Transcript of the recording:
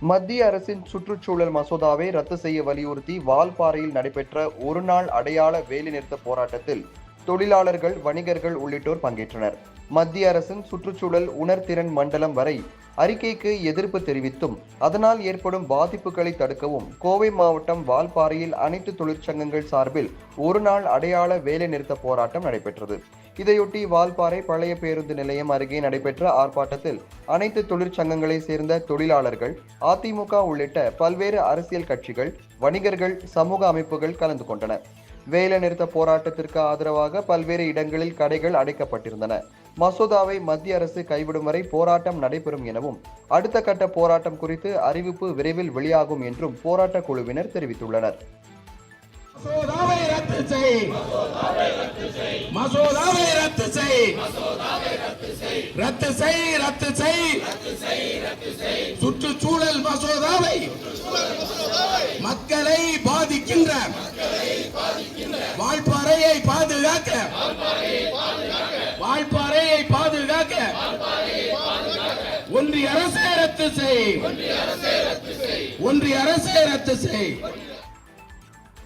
மத்திய அரசின் சுற்றுச்சூழல் மசோதாவை ரத்து செய்ய வலியுறுத்தி வால்பாறையில் நடைபெற்ற ஒருநாள் அடையாள வேலைநிறுத்த போராட்டத்தில் தொழிலாளர்கள், வணிகர்கள் உள்ளிட்டோர் பங்கேற்றனர். மத்திய அரசின் சுற்றுச்சூழல் உணர்திறன் மண்டலம் வரை அறிக்கைக்கு எதிர்ப்பு தெரிவித்தும், அதனால் ஏற்படும் பாதிப்புகளை தடுக்கவும் கோவை மாவட்டம் வால்பாறையில் அனைத்து தொழிற்சங்கங்கள் சார்பில் ஒருநாள் அடையாள வேலைநிறுத்த போராட்டம் நடைபெற்றது. இதையொட்டி வால்பாறை பழைய பேருந்து நிலையம் அருகே நடைபெற்ற ஆர்ப்பாட்டத்தில் அனைத்து தொழிற்சங்கங்களை சேர்ந்த தொழிலாளர்கள், அதிமுக உள்ளிட்ட பல்வேறு அரசியல் கட்சிகள், வணிகர்கள், சமூக அமைப்புகள் கலந்து கொண்டன. வேலைநிறுத்த போராட்டத்திற்கு ஆதரவாக பல்வேறு இடங்களில் கடைகள் அடைக்கப்பட்டிருந்தன. மசோதாவை மத்திய அரசு கைவிடும் வரை போராட்டம் நடைபெறும் எனவும், அடுத்த கட்ட போராட்டம் குறித்து அறிவிப்பு விரைவில் வெளியாகும் என்றும் போராட்ட குழுவினர் தெரிவித்துள்ளனர். மசோதாவை ரத்து செய், மசோதாவை ரத்து செய், ரத்து செய், ரத்து செய், சுற்றுச்சூழல் மசோதாவை மக்களை பாதிக்கின்ற வால்பாறையை பாதுகாக்க, வால்பாறையை பாதுகாக்க ஒன்றிய அரசே ரத்து செய், ஒன்றிய அரசே ரத்து செய்.